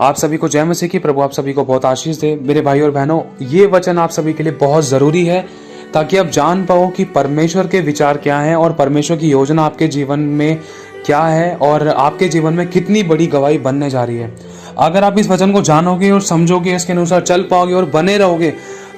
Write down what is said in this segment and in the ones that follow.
आप सभी को जय मसीह की। प्रभु आप सभी को बहुत आशीष दे। मेरे भाई और बहनों, ये वचन आप सभी के लिए बहुत ज़रूरी है ताकि आप जान पाओ कि परमेश्वर के विचार क्या हैं और परमेश्वर की योजना आपके जीवन में क्या है और आपके जीवन में कितनी बड़ी गवाही बनने जा रही है। अगर आप इस वचन को जानोगे और समझोगे, इसके अनुसार चल पाओगे और बने रहोगे,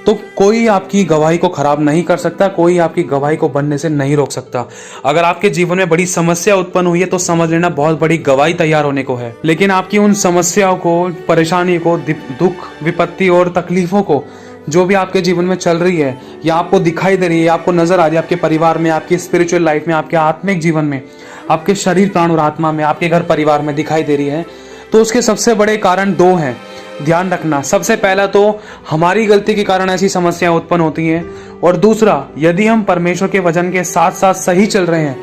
तो कोई आपकी गवाही को खराब नहीं कर सकता, कोई आपकी गवाही को बनने से नहीं रोक सकता। अगर आपके जीवन में बड़ी समस्या उत्पन्न हुई है तो समझ लेना बहुत बड़ी गवाही तैयार होने को है। लेकिन आपकी उन समस्याओं को, परेशानी को, दुख, विपत्ति और तकलीफों को, जो भी आपके जीवन में चल रही है या आपको दिखाई दे रही है, आपको नजर आ रही है, आपके परिवार में, आपकी स्पिरिचुअल लाइफ में, आपके आत्मिक जीवन में, आपके शरीर, प्राण और आत्मा में, आपके घर परिवार में दिखाई दे रही है, तो उसके सबसे बड़े कारण दो हैं। ध्यान रखना, सबसे पहला तो हमारी गलती के कारण ऐसी समस्याएं उत्पन्न होती हैं, और दूसरा, यदि हम परमेश्वर के वचन के साथ साथ सही चल रहे हैं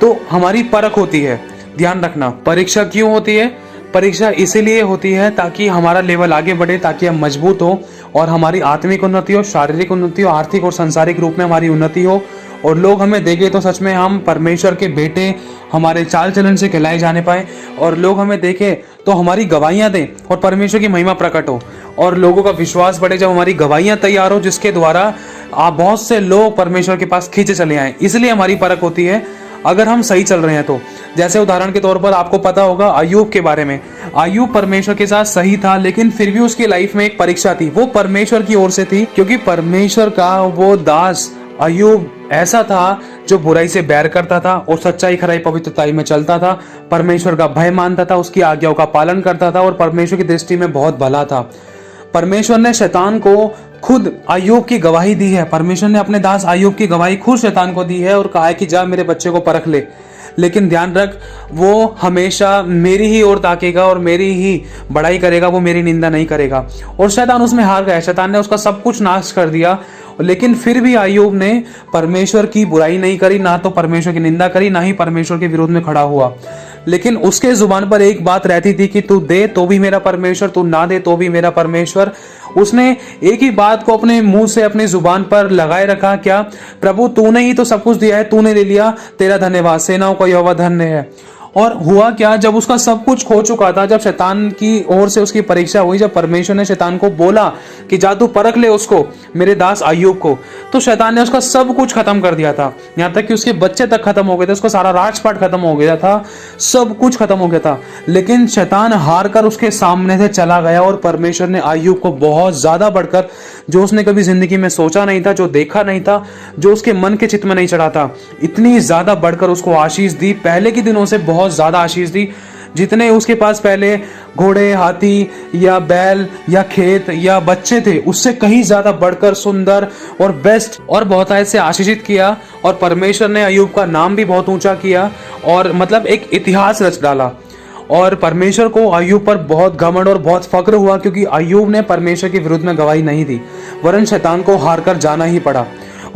तो हमारी परख होती है। ध्यान रखना, परीक्षा क्यों होती है? परीक्षा इसीलिए होती है ताकि हमारा लेवल आगे बढ़े, ताकि हम मजबूत हो और हमारी आत्मिक उन्नति हो, शारीरिक उन्नति हो, आर्थिक और सांसारिक रूप में हमारी उन्नति हो, और लोग हमें देखें तो सच में हम परमेश्वर के बेटे, हमारे चाल चलन से कहलाए जाने पाए, और लोग हमें देखें तो हमारी गवाहियां दें और परमेश्वर की महिमा प्रकट हो और लोगों का विश्वास बढ़े जब हमारी गवाहियां तैयार हो, जिसके द्वारा आप बहुत से लोग परमेश्वर के पास खींचे चले आए। इसलिए हमारी परख होती है अगर हम सही चल रहे हैं तो। जैसे उदाहरण के तौर पर आपको पता होगा अय्यूब के बारे में। अय्यूब परमेश्वर के साथ सही था, लेकिन फिर भी उसकी लाइफ में एक परीक्षा थी। वो परमेश्वर की ओर से थी, क्योंकि परमेश्वर का वो दास अय्यूब ऐसा था जो बुराई से बैर करता था और सच्चाई, खराई, पवित्रताई में चलता था, परमेश्वर का भय मानता था, उसकी आज्ञाओं का पालन करता था और परमेश्वर की दृष्टि में बहुत भला था। परमेश्वर ने शैतान को खुद अय्यूब की गवाही दी है। परमेश्वर ने अपने दास अय्यूब की गवाही खुद शैतान को दी है और कहा है कि जा मेरे बच्चे को परख ले। लेकिन ध्यान रख, वो हमेशा मेरी ही ओर ताकेगा और मेरी ही बड़ाई करेगा, वो मेरी निंदा नहीं करेगा। और शैतान उसमें हार गया, शैतान ने उसका सब कुछ नाश कर दिया। लेकिन फिर भी अय्यूब ने परमेश्वर की बुराई नहीं करी, ना तो परमेश्वर की निंदा करी, ना ही परमेश्वर के विरोध में खड़ा हुआ। लेकिन उसके जुबान पर एक बात रहती थी कि तू दे तो भी मेरा परमेश्वर, तू ना दे तो भी मेरा परमेश्वर। उसने एक ही बात को अपने मुंह से, अपनी जुबान पर लगाए रखा, क्या? प्रभु तूने ही तो सब कुछ दिया है, तूने ले लिया, तेरा धन्यवाद, सेनाओं का यहोवा धन्य है। और हुआ क्या, जब उसका सब कुछ खो चुका था, जब शैतान की ओर से उसकी परीक्षा हुई, जब परमेश्वर ने शैतान को बोला कि जा तू परख ले उसको, मेरे दास अय्यूब को, तो शैतान ने उसका सब कुछ खत्म कर दिया था। यहाँ तक कि उसके बच्चे तक खत्म हो गए थे, उसका सारा राजपाट खत्म हो गया था, सब कुछ खत्म हो गया था। लेकिन शैतान हार कर उसके सामने से चला गया और परमेश्वर ने अय्यूब को बहुत ज्यादा बढ़कर, जो उसने कभी जिंदगी में सोचा नहीं था, जो देखा नहीं था, जो उसके मन के चित्त में नहीं चढ़ा था, इतनी ज्यादा बढ़कर उसको आशीष दी। पहले के दिनों से बहुत ज्यादा आशीष दी। जितने उसके पास पहले घोड़े, हाथी या बैल या खेत या बच्चे थे, उससे कहीं ज्यादा बढ़कर सुंदर और बेस्ट और बहुत से आशीषित किया। और परमेश्वर ने अय्यूब का नाम भी बहुत ऊंचा किया और मतलब एक इतिहास रच डाला। और परमेश्वर को अय्यूब पर बहुत घमंड और बहुत फक्र हुआ, क्योंकि अय्यूब ने परमेश्वर के विरुद्ध में गवाही नहीं दी, वरन शैतान को हार कर जाना ही पड़ा।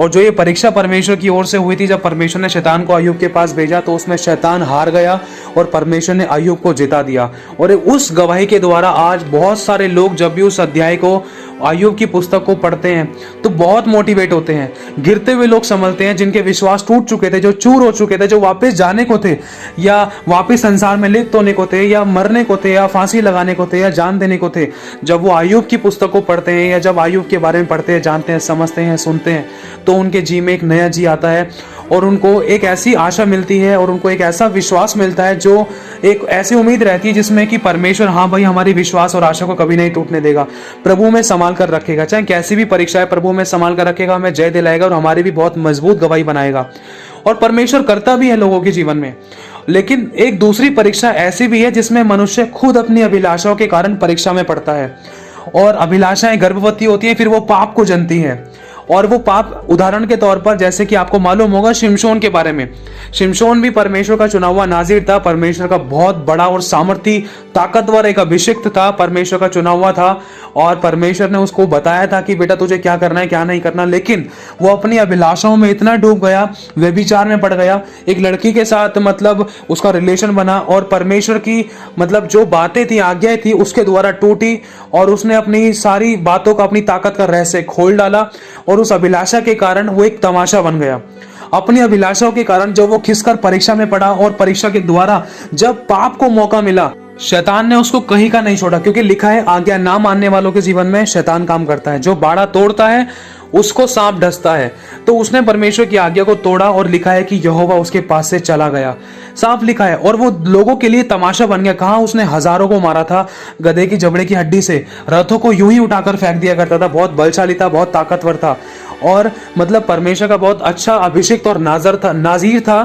और जो ये परीक्षा परमेश्वर की ओर से हुई थी, जब परमेश्वर ने शैतान को अय्यूब के पास भेजा, तो उसमें शैतान हार गया और परमेश्वर ने अय्यूब को जिता दिया। और उस गवाही के द्वारा आज बहुत सारे लोग जब भी उस अध्याय को, अय्यूब की पुस्तक को पढ़ते हैं, तो बहुत मोटिवेट होते हैं। गिरते हुए लोग संभलते हैं, जिनके विश्वास टूट चुके थे, जो चूर हो चुके थे, जो वापस जाने को थे या वापस संसार में लिप्त होने को थे या मरने को थे या फांसी लगाने को थे या जान देने को थे, जब वो अय्यूब की पुस्तक को पढ़ते हैं या जब अय्यूब के बारे में पढ़ते हैं, जानते हैं, समझते हैं, सुनते हैं, तो उनके जी में एक नया जी आता है और उनको एक ऐसी आशा मिलती है और उनको एक ऐसा विश्वास मिलता है, जो एक ऐसी उम्मीद रहती है जिसमें कि परमेश्वर, हाँ भाई, हमारी विश्वास और आशा को कभी नहीं टूटने देगा, प्रभु में संभाल कर रखेगा, चाहे कैसी भी परीक्षा है प्रभु में संभाल कर रखेगा, हमें जय दिलाएगा और हमारी भी बहुत मजबूत गवाही बनाएगा। और परमेश्वर करता भी है लोगों के जीवन में। लेकिन एक दूसरी परीक्षा ऐसी भी है जिसमें मनुष्य खुद अपनी अभिलाषाओं के कारण परीक्षा में पड़ता है, और अभिलाषाएं गर्भवती होती हैं, फिर वो पाप को जनती हैं। और वो पाप, उदाहरण के तौर पर, जैसे कि आपको मालूम होगा शिमशोन के बारे में। शिमशोन भी परमेश्वर का चुना हुआ नाजिर था, परमेश्वर का बहुत बड़ा और सामर्थी, ताकतवर एक अभिषिक्त था, परमेश्वर का चुना हुआ था, और परमेश्वर ने उसको बताया था कि बेटा तुझे क्या करना है, क्या नहीं करना। लेकिन वो अपनी अभिलाषाओं में इतना डूब गया, व्यभिचार में पड़ गया, एक लड़की के साथ मतलब उसका रिलेशन बना, और परमेश्वर की मतलब जो बातें थी, आज्ञाएं थी, उसके द्वारा टूटी, और उसने अपनी सारी बातों का, अपनी ताकत का रहस्य खोल डाला। और उस अभिलाषा के कारण वो एक तमाशा बन गया। अपनी अभिलाषाओं के कारण जब वो खिसकर परीक्षा में पड़ा, और परीक्षा के द्वारा जब पाप को मौका मिला, शैतान ने उसको कहीं का नहीं छोड़ा, क्योंकि लिखा है आज्ञा ना मानने वालों के जीवन में शैतान काम करता है। जो बाड़ा तोड़ता है उसको सांप डसता है। तो उसने परमेश्वर की आज्ञा को तोड़ा और लिखा है कि यहोवा उसके पास से चला गया, साफ लिखा है। और वो लोगों के लिए तमाशा बन गया। कहा उसने हजारों को मारा था गधे की जबड़े की हड्डी से, रथों को यूं ही उठाकर फेंक दिया करता था, बहुत बलशाली था, बहुत ताकतवर था, और मतलब परमेश्वर का बहुत अच्छा अभिषेक और नाजीर था।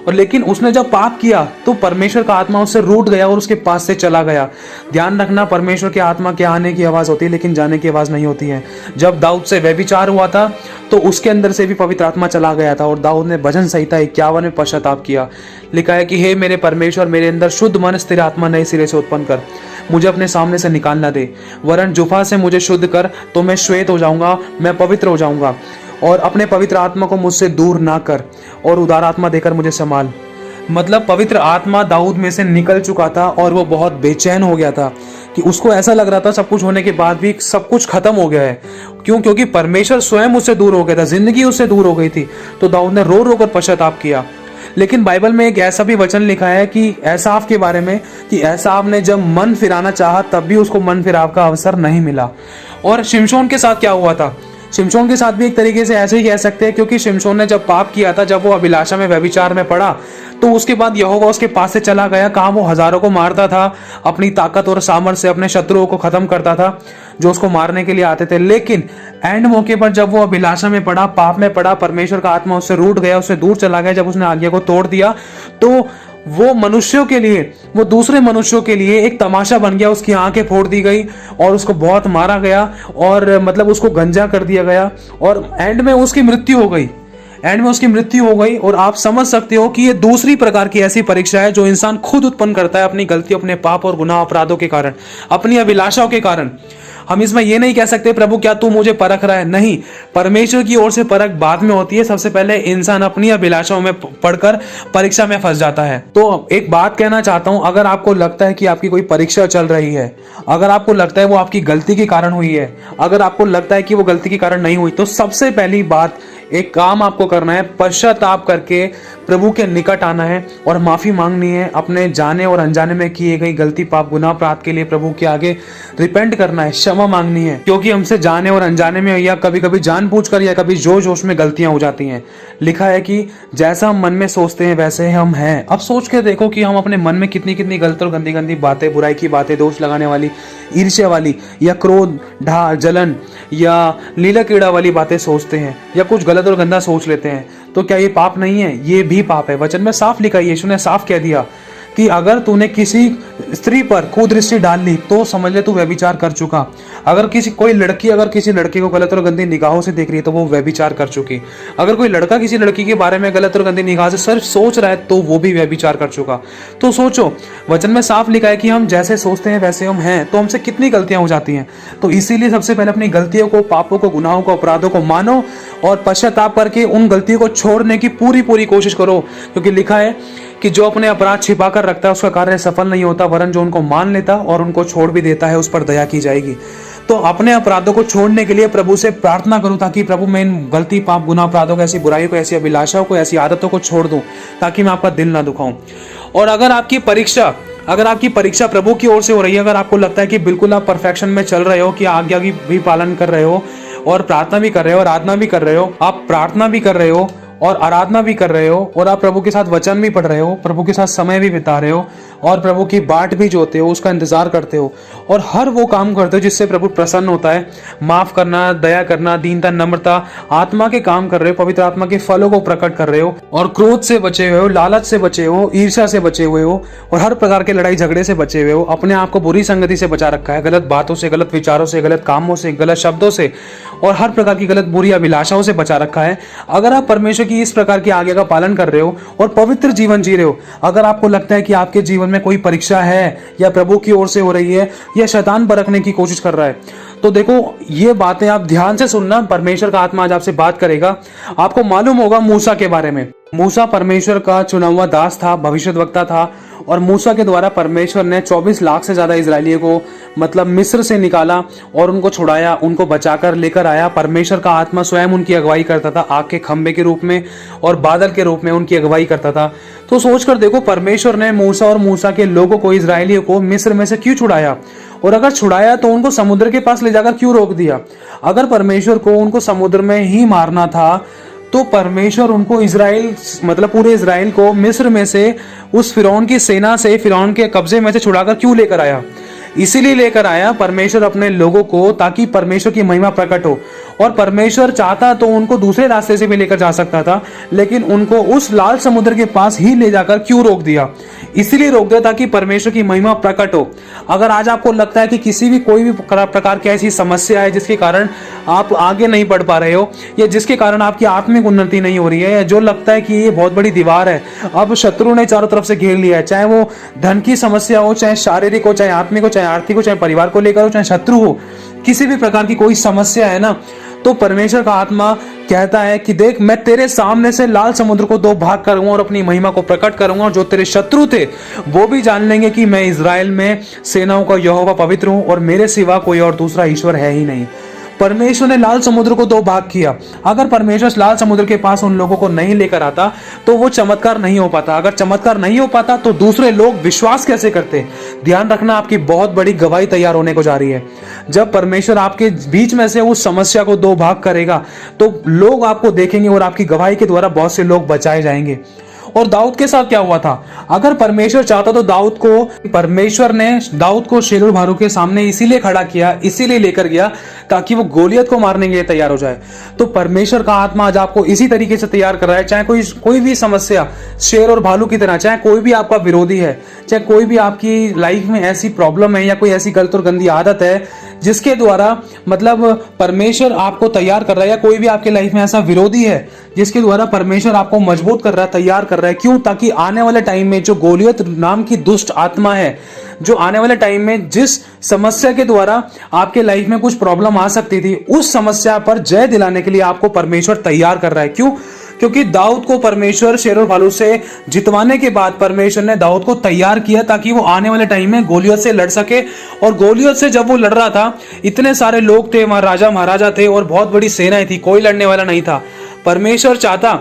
और लेकिन उसने जब पाप किया तो परमेश्वर का आत्मा उससे रूठ गया और उसके पास से चला गया। ध्यान रखना, परमेश्वर के आत्मा के आने की आवाज होती है लेकिन जाने की आवाज नहीं होती है। जब दाऊद से व्यभिचार हुआ था तो उसके अंदर से भी पवित्र आत्मा चला गया था और दाऊद ने भजन संहिता 51 में पश्चाताप किया। लिखा है कि हे मेरे परमेश्वर, मेरे अंदर शुद्ध मन स्थिर आत्मा नए सिरे से उत्पन्न कर, मुझे अपने सामने से निकाल न दे, वरन जुफा से मुझे शुद्ध कर, तो मैं श्वेत हो जाऊंगा, मैं पवित्र हो जाऊंगा। और अपने पवित्र आत्मा को मुझसे दूर ना कर और उदार आत्मा देकर मुझे संभाल। मतलब पवित्र आत्मा दाऊद में से निकल चुका था और वो बहुत बेचैन हो गया था कि उसको ऐसा लग रहा था सब कुछ होने के बाद भी सब कुछ खत्म हो गया है। क्यों? क्योंकि परमेश्वर स्वयं उससे दूर हो गया था, जिंदगी उससे दूर हो गई थी। तो दाऊद ने रो रो कर पश्चाताप किया। लेकिन बाइबल में एक ऐसा भी वचन लिखा है कि एसाफ के बारे में, कि एसाफ ने जब मन फिराना चाहा तब भी उसको मन फिराव का अवसर नहीं मिला। और शिमशोन के साथ क्या हुआ था? शिमशोन के साथ भी एक तरीके से ऐसे ही कह सकते हैं, क्योंकि शिमशोन ने जब पाप किया था, जब वो अभिलाषा में व्यभिचार में पड़ा, तो उसके बाद यहोवा उसके पास से चला गया। कहा वो हजारों को मारता था, अपनी ताकत और सामर्थ्य से अपने शत्रुओं को खत्म करता था जो उसको मारने के लिए आते थे। लेकिन एंड मौके पर जब वो अभिलाषा में पड़ा, पाप में पड़ा, परमेश्वर का आत्मा उससे रूठ गया, उससे दूर चला गया। जब उसने आज्ञा को तोड़ दिया तो वो मनुष्यों के लिए, वो दूसरे मनुष्यों के लिए एक तमाशा बन गया। उसकी आंखें फोड़ दी गई और उसको बहुत मारा गया और मतलब उसको गंजा कर दिया गया और एंड में उसकी मृत्यु हो गई। एंड में उसकी मृत्यु हो गई। और आप समझ सकते हो कि ये दूसरी प्रकार की ऐसी परीक्षा है जो इंसान खुद उत्पन्न करता है अपनी गलती, अपने पाप और गुनाह अपराधों के कारण, अपनी अभिलाषाओं के कारण। हम इसमें ये नहीं कह सकते प्रभु क्या तू मुझे परख रहा है, नहीं। परमेश्वर की ओर से परख बाद में होती है। सबसे पहले इंसान अपनी अभिलाषाओं में पढ़कर परीक्षा में फंस जाता है। तो एक बात कहना चाहता हूं, अगर आपको लगता है कि आपकी कोई परीक्षा चल रही है, अगर आपको लगता है वो आपकी गलती के कारण हुई है, अगर आपको लगता है कि वो गलती के कारण नहीं हुई, तो सबसे पहली बात, एक काम आपको करना है, पश्चाताप करके प्रभु के निकट आना है और माफी मांगनी है। अपने जाने और अनजाने में किए गई गलती, पाप, गुनाह, अपराध के लिए प्रभु के आगे रिपेंट करना है, क्षमा मांगनी है। क्योंकि हमसे जाने और अनजाने में या कभी कभी जानबूझकर या कभी जोश जोश में गलतियां हो जाती हैं। लिखा है कि जैसा हम मन में सोचते हैं वैसे हम हैं। अब सोच के देखो कि हम अपने मन में कितनी कितनी गलत और गंदी गंदी बातें, बुराई की बातें, दोष लगाने वाली, ईर्ष्या वाली या क्रोध, ढा, जलन या लीला कीड़ा वाली बातें सोचते हैं या कुछ गलत और गंदा सोच लेते हैं। तो क्या ये पाप नहीं है? ये भी पाप है। वचन में साफ लिखा है, यीशु ने साफ कह दिया कि अगर तूने किसी स्त्री पर कुदृष्टि डाल ली तो समझ ले तू व्यभिचार कर चुका। अगर कोई लड़की अगर किसी लड़के को गलत और गंदी निगाहों से देख रही है तो वो व्यभिचार कर चुकी। अगर कोई लड़का किसी लड़की के बारे में गलत और गंदी निगाह से सिर्फ सोच रहा है तो वो भी व्यभिचार कर चुका। तो सोचो, वचन में साफ लिखा है कि हम जैसे सोचते हैं वैसे हम हैं। तो हमसे कितनी गलतियां हो जाती हैं। तो इसीलिए सबसे पहले अपनी गलतियों को, पापों को, गुनाहों को, अपराधों को मानो और पश्चाताप करके उन गलतियों को छोड़ने की पूरी कोशिश करो। क्योंकि लिखा है कि जो अपने अपराध छिपा कर रखता है उसका कार्य सफल नहीं होता, वरन जो उनको मान लेता और उनको छोड़ भी देता है उस पर दया की जाएगी। तो अपने अपराधों को छोड़ने के लिए प्रभु से प्रार्थना करूं, ताकि प्रभु मैं इन गलती, पाप, गुनाह, अपराधों को, ऐसी बुराइयों को, ऐसी अभिलाषाओं को, ऐसी आदतों को छोड़ दूं, ताकि मैं आपका दिल ना दुखाऊं। और अगर आपकी परीक्षा प्रभु की ओर से हो रही है, अगर आपको लगता है कि बिल्कुल आप परफेक्शन में चल रहे हो, कि आज्ञा की भी पालन कर रहे हो और प्रार्थना भी कर रहे हो, आराधना भी कर रहे हो, आप प्रार्थना भी कर रहे हो और आराधना भी कर रहे हो और आप प्रभु के साथ वचन भी पढ़ रहे हो, प्रभु के साथ समय भी बिता रहे हो और प्रभु की बाट भी जोते हो, उसका इंतजार करते हो और हर वो काम करते हो जिससे प्रभु प्रसन्न होता है, माफ करना, दया करना, दीनता, नम्रता, आत्मा के काम कर रहे हो, पवित्र आत्मा के फलों को प्रकट कर रहे हो और क्रोध से बचे हुए हो, लालच से बचे हो, ईर्ष्या से बचे हुए हो और हर प्रकार के लड़ाई झगड़े से बचे हुए हो, अपने आप को बुरी संगति से बचा रखा है, गलत बातों से, गलत विचारों से, गलत कामों से, गलत शब्दों से और हर प्रकार की गलत बुरी अभिलाषाओं से बचा रखा है। अगर आप परमेश्वर की इस प्रकार की आज्ञा का पालन कर रहे हो और पवित्र जीवन जी रहे हो, अगर आपको लगता है कि आपके जीवन में कोई परीक्षा है या प्रभु की ओर से हो रही है या शैतान परखने की कोशिश कर रहा है, तो देखो ये बातें आप ध्यान से सुनना। परमेश्वर का आत्मा आज आपसे बात करेगा। आपको मालूम होगा मूसा के बारे में। मूसा परमेश्वर का चुना हुआ दास था, भविष्यद्वक्ता था और मूसा के द्वारा परमेश्वर ने 24 लाख से ज्यादा इजरायलियों को मतलब मिस्र से निकाला और उनको छुड़ाया, उनको बचाकर लेकर आया। परमेश्वर का आत्मा स्वयं उनकी अगुवाई करता था, आग के खंबे के रूप में और बादल के रूप में उनकी अगुवाई करता था। तो सोचकर देखो, परमेश्वर ने मूसा और मूसा के लोगों को, इजरायलियों को मिस्र में से क्यों छुड़ाया, और अगर छुड़ाया तो उनको समुद्र के पास ले जाकर क्यों रोक दिया। अगर परमेश्वर को उनको समुद्र में ही मारना था तो परमेश्वर उनको इजराइल मतलब पूरे इजराइल को मिस्र में से, उस फिरौन की सेना से, फिरौन के कब्जे में से छुड़ाकर क्यों लेकर आया। इसीलिए लेकर आया परमेश्वर अपने लोगों को, ताकि परमेश्वर की महिमा प्रकट हो। और परमेश्वर चाहता तो उनको दूसरे रास्ते से भी लेकर जा सकता था, लेकिन उनको उस लाल समुद्र के पास ही ले जाकर क्यों रोक दिया। इसीलिए रोक दिया ताकि परमेश्वर की महिमा प्रकट हो। अगर आज आपको लगता है कि किसी भी कोई भी प्रकार की ऐसी समस्या है जिसके कारण आप आगे नहीं बढ़ पा रहे हो, या जिसके कारण आपकी आत्मिक उन्नति नहीं हो रही है, या जो लगता है कि ये बहुत बड़ी दीवार है, अब शत्रु ने चारों तरफ से घेर लिया है, चाहे वो धन की समस्या हो, चाहे शारीरिक हो, चाहे आत्मिक हो, चाहे आर्थिक हो, चाहे परिवार को लेकर हो, चाहे शत्रु हो, किसी भी प्रकार की कोई समस्या है ना, तो परमेश्वर का आत्मा कहता है कि देख, मैं तेरे सामने से लाल समुद्र को 2 भाग करूंगा और अपनी महिमा को प्रकट करूंगा, और जो तेरे शत्रु थे वो भी जान लेंगे कि मैं इजराइल में सेनाओं का यहोवा पवित्र हूं और मेरे सिवा कोई और दूसरा ईश्वर है ही नहीं। परमेश्वर ने लाल समुद्र को 2 भाग किया। अगर परमेश्वर लाल समुद्र के पास उन लोगों को नहीं लेकर आता तो वो चमत्कार नहीं हो पाता। अगर चमत्कार नहीं हो पाता तो दूसरे लोग विश्वास कैसे करते। ध्यान रखना, आपकी बहुत बड़ी गवाही तैयार होने को जा रही है। जब परमेश्वर आपके बीच में से उस समस्या को 2 भाग करेगा तो लोग आपको देखेंगे और आपकी गवाही के द्वारा बहुत से लोग बचाए जाएंगे। और दाऊद के साथ क्या हुआ था, अगर परमेश्वर चाहता तो परमेश्वर ने दाऊद को शेर और भालू के सामने इसीलिए खड़ा किया, इसीलिए लेकर गया ताकि वो गोलियत को मारने के लिए तैयार हो जाए। तो परमेश्वर का आत्मा आज आपको इसी तरीके से तैयार कर रहा है। चाहे कोई भी समस्या शेर और भालू की तरह, चाहे कोई भी आपका विरोधी है, चाहे कोई भी आपकी लाइफ में ऐसी प्रॉब्लम है या कोई ऐसी गलत और गंदी आदत है जिसके द्वारा मतलब परमेश्वर आपको तैयार कर रहा है, या कोई भी आपके लाइफ में ऐसा विरोधी है जिसके द्वारा परमेश्वर आपको मजबूत कर रहा है, तैयार कर रहा है। क्यों? ताकि आने वाले टाइम में जो गोलियत नाम की दुष्ट आत्मा है, जो आने वाले टाइम में जिस समस्या के द्वारा आपके लाइफ में कुछ प्रॉब्लम आ सकती थी, उस समस्या पर जय दिलाने के लिए आपको परमेश्वर तैयार कर रहा है। क्यों? क्योंकि दाऊद को परमेश्वर शेर और भालू से जितवाने के बाद परमेश्वर ने दाऊद को तैयार किया ताकि वो आने वाले टाइम में गोलियत से लड़ सके। और गोलियत से जब वो लड़ रहा था, इतने सारे लोग थे, वहां राजा महाराजा थे और बहुत बड़ी सेनाएं थी, कोई लड़ने वाला नहीं था। परमेश्वर चाहता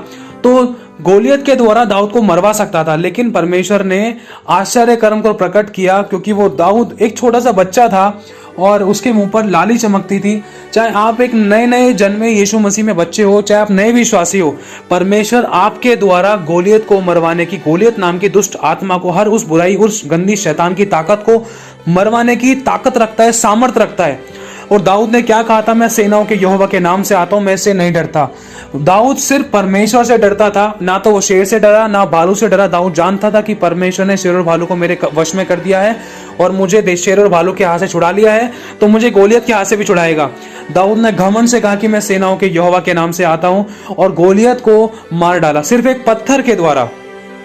तो गोलियत के द्वारा दाऊद को मरवा सकता था, लेकिन परमेश्वर ने आश्चर्य कर्म को प्रकट किया, क्योंकि वो दाऊद एक छोटा सा बच्चा था और उसके मुंह पर लाली चमकती थी। चाहे आप एक नए जन्मे यीशु मसीह में बच्चे हो, चाहे आप नए विश्वासी हो, परमेश्वर आपके द्वारा गोलियत को मरवाने की, गोलियत नाम की दुष्ट आत्मा को, हर उस बुराई, उस गंदी शैतान की ताकत को मरवाने की ताकत रखता है, सामर्थ रखता है। और दाऊद ने क्या कहा था, मैं सेनाओं के यहोवा के नाम से आता हूं, मैं इससे नहीं डरता। दाऊद सिर्फ परमेश्वर से डरता था, ना तो वो शेर से डरा, ना भालू से डरा। दाऊद जानता था कि परमेश्वर ने शेर और भालू को मेरे वश में कर दिया है और मुझे शेर और भालू के हाथ से छुड़ा लिया है, तो मुझे गोलियत के हाथ से भी छुड़ाएगा। दाऊद ने घमंड से कहा कि मैं सेनाओं के यहोवा के नाम से आता हूं, और गोलियत को मार डाला सिर्फ एक पत्थर के द्वारा।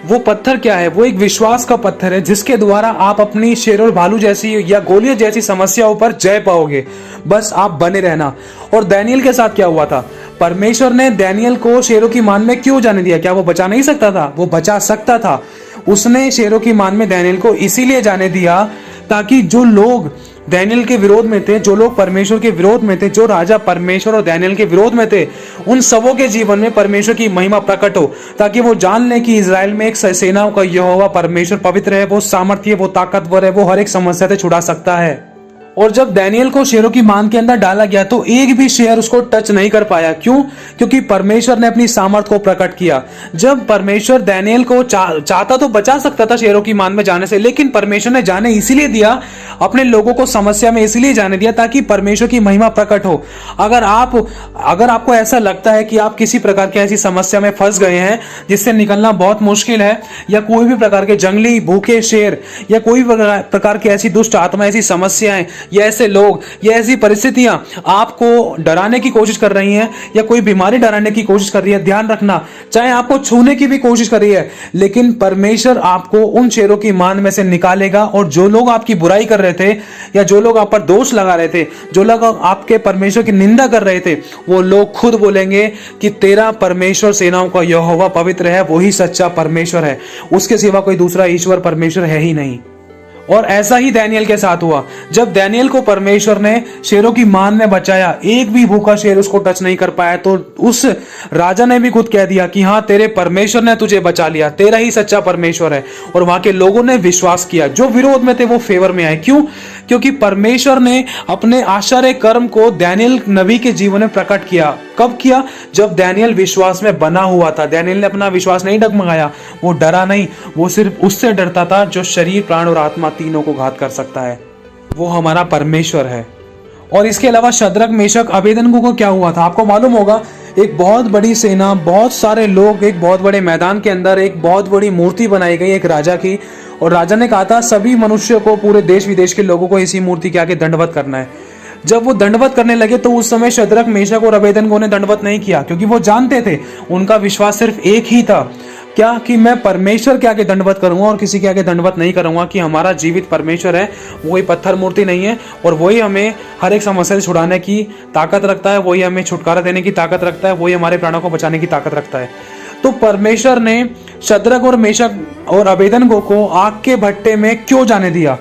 वो पत्थर क्या है? वो एक विश्वास का पत्थर है जिसके द्वारा आप अपनी शेर और भालू जैसी या गोलियत जैसी समस्याओं पर जय पाओगे। बस आप बने रहना। और दानियेल के साथ क्या हुआ था? परमेश्वर ने दानियेल को शेरों की मान में क्यों जाने दिया? क्या वो बचा नहीं सकता था? वो बचा सकता था। उसने शेरों की मान में दानियेल को इसीलिए जाने दिया ताकि जो लोग दानियेल के विरोध में थे, जो लोग परमेश्वर के विरोध में थे, जो राजा परमेश्वर और दानियेल के विरोध में थे, उन सबों के जीवन में परमेश्वर की महिमा प्रकट हो, ताकि वो जान लें कि इजराइल में एक सेनाओं का यहोवा परमेश्वर पवित्र है, वो सामर्थ्य, वो ताकतवर है, वो हर एक समस्या से छुड़ा सकता है। और जब दानियेल को शेरों की मान के अंदर डाला गया तो एक भी शेर उसको टच नहीं कर पाया। क्यों? क्योंकि परमेश्वर ने अपनी सामर्थ को प्रकट किया। जब परमेश्वर दानियेल को चाहता तो बचा सकता था शेरों की मान में जाने से, लेकिन परमेश्वर ने जाने इसीलिए दिया, अपने लोगों को समस्या में इसीलिए जाने दिया ताकि परमेश्वर की महिमा प्रकट हो। अगर आपको ऐसा लगता है कि आप किसी प्रकार की ऐसी समस्या में फंस गए हैं जिससे निकलना बहुत मुश्किल है, या कोई भी प्रकार के जंगली भूखे शेर या कोई भी प्रकार की ऐसी दुष्ट आत्मा, ऐसी समस्याएं या ऐसे लोग या ऐसी परिस्थितियां आपको डराने की कोशिश कर रही हैं या कोई बीमारी डराने की कोशिश कर रही है, ध्यान रखना, चाहे आपको छूने की भी कोशिश कर रही है, लेकिन परमेश्वर आपको उन शेरों की मान में से निकालेगा। और जो लोग आपकी बुराई कर रहे थे या जो लोग आप पर दोष लगा रहे थे, जो लोग आपके परमेश्वर की निंदा कर रहे थे, वो लोग खुद बोलेंगे कि तेरा परमेश्वर सेनाओं का यहोवा पवित्र है, वही सच्चा परमेश्वर है, उसके सिवा कोई दूसरा ईश्वर परमेश्वर है ही नहीं। और ऐसा ही दानियेल के साथ हुआ। जब दानियेल को परमेश्वर ने शेरों की मान में बचाया, एक भी भूखा शेर उसको टच नहीं कर पाया, तो उस राजा ने भी खुद कह दिया कि हाँ, तेरे परमेश्वर ने तुझे बचा लिया, तेरा ही सच्चा परमेश्वर है। और वहां के लोगों ने विश्वास किया, जो विरोध में थे वो फेवर में आए। क्यों? क्योंकि परमेश्वर ने अपने आश्चर्य कर्म को दानियेल नबी के जीवन में प्रकट किया। कब किया? जब दानियेल विश्वास में बना हुआ था। दानियेल ने अपना विश्वास नहीं डगमगाया, वो डरा नहीं, वो सिर्फ उससे डरता था जो शरीर, प्राण और आत्मा तीनों को घात कर सकता है, वो हमारा परमेश्वर है। और इसके अलावा शद्रक, मेशक, अबेदनगो को क्या हुआ था? आपको मालूम होगा, एक बहुत बड़ी सेना, बहुत सारे लोग, एक बहुत बड़े मैदान के अंदर एक बहुत बड़ी मूर्ति बनाई गई एक राजा की, और राजा ने कहा था सभी मनुष्य को, पूरे देश विदेश के लोगों को इसी मूर्ति के आगे दंडवत करना है। जब वो दंडवत करने लगे तो उस समय शद्रक, मेशक और अबेदनगो ने दंडवत नहीं किया, क्योंकि वो जानते थे, उनका विश्वास सिर्फ एक ही था, क्या? कि मैं परमेश्वर के आगे दंडवत करूंगा और किसी के आगे दंडवत नहीं करूंगा, कि हमारा जीवित परमेश्वर है, वही पत्थर मूर्ति नहीं है, और वही हमें हर एक समस्या से छुड़ाने की ताकत रखता है, वही हमें छुटकारा देने की ताकत रखता है, वही हमारे प्राणों को बचाने की ताकत रखता है। तो परमेश्वर ने शद्रक और मेशक और अबेदनगो को आग के भट्टे में क्यों जाने दिया?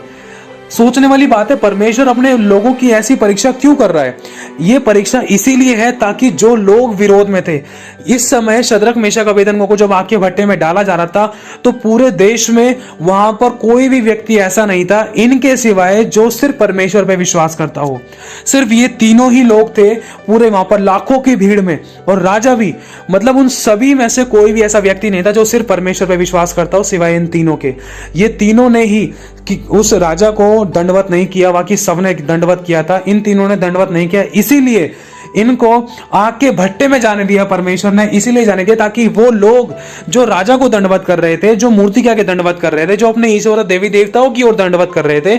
सोचने वाली बात है, परमेश्वर अपने लोगों की ऐसी परीक्षा क्यों कर रहा है? ये परीक्षा इसीलिए है ताकि जो लोग विरोध में थे, इस समय शद्रक, मेशक, अबेदनगो को जब आग के भट्टे में डाला जा रहा था, तो पूरे देश में वहां पर कोई भी व्यक्ति ऐसा नहीं था इनके सिवाय जो सिर्फ परमेश्वर पे विश्वास करता हो। सिर्फ ये तीनों ही लोग थे पूरे वहां पर लाखों की भीड़ में, और राजा भी, मतलब उन सभी में से कोई भी ऐसा व्यक्ति नहीं था जो सिर्फ परमेश्वर पे विश्वास करता हो सिवाय इन तीनों के। ये तीनों ने ही कि उस राजा को दंडवत नहीं किया, बाकी सबने दंडवत किया था, इन तीनों ने दंडवत नहीं किया। इसीलिए इनको आग के भट्टे में जाने दिया परमेश्वर ने, इसीलिए जाने दिया ताकि वो लोग जो राजा को दंडवत कर रहे थे, जो मूर्ति के आगे दंडवत कर रहे थे, जो अपने ईश्वर देवी देवताओं की ओर दंडवत कर रहे थे,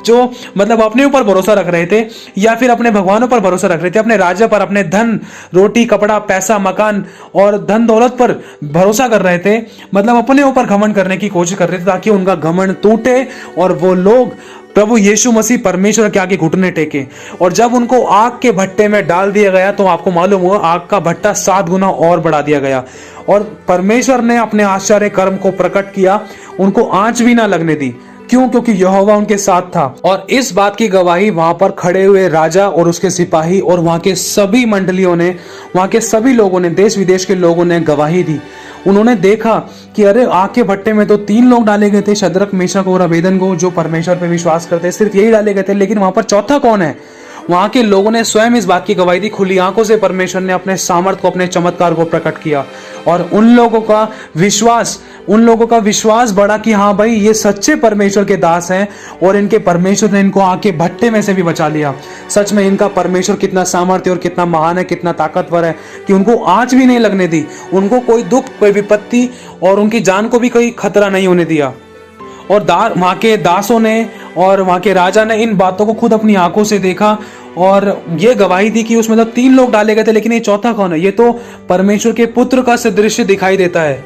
जो मतलब अपने ऊपर भरोसा रख रहे थे या फिर अपने भगवानों पर भरोसा रख रहे थे, अपने राज्य पर, अपने धन, रोटी, कपड़ा, पैसा, मकान और धन दौलत पर भरोसा कर रहे थे, मतलब अपने ऊपर घमंड करने की कोशिश कर रहे थे ताकि उनका घमंड टूटे और वो लोग प्रभु यीशु मसीह परमेश्वर के आगे घुटने टेके। और जब उनको आग के भट्टे में डाल दिया गया तो आपको मालूम हुआ आग का भट्टा 7 गुना और बढ़ा दिया गया, और परमेश्वर ने अपने आश्चर्य कर्म को प्रकट किया, उनको आंच भी ना लगने दी। क्यों? क्योंकि यहोवा उनके साथ था। और इस बात की गवाही वहां पर खड़े हुए राजा और उसके सिपाही और वहां के सभी मंडलियों ने, वहां के सभी लोगों ने, देश विदेश के लोगों ने गवाही दी। उन्होंने देखा कि अरे आग के भट्टे में तो 3 लोग डाले गए थे, शद्रक, मेशक और अबेदनगो, जो परमेश्वर पे विश्वास करते, सिर्फ यही डाले गए थे, लेकिन वहां पर चौथा कौन है? वहां के लोगों ने स्वयं इस बात की गवाही दी, खुली आंखों से परमेश्वर ने अपने सामर्थ को, अपने चमत्कार को प्रकट किया, और उन लोगों का विश्वास बढ़ा कि हाँ भाई, ये सच्चे परमेश्वर के दास हैं, और इनके परमेश्वर ने इनको आग के भट्टे में से भी बचा लिया। सच में इनका परमेश्वर कितना सामर्थ्य और कितना महान है, कितना ताकतवर है कि उनको आंच भी नहीं लगने दी, उनको कोई दुख, कोई विपत्ति और उनकी जान को भी कोई खतरा नहीं होने दिया। और वहां के दासों ने और वहां के राजा ने इन बातों को खुद अपनी आंखों से देखा और ये गवाही दी कि उसमें तो 3 लोग डाले गए थे, लेकिन ये चौथा कौन है? ये तो परमेश्वर के पुत्र का सदृश्य दिखाई देता है,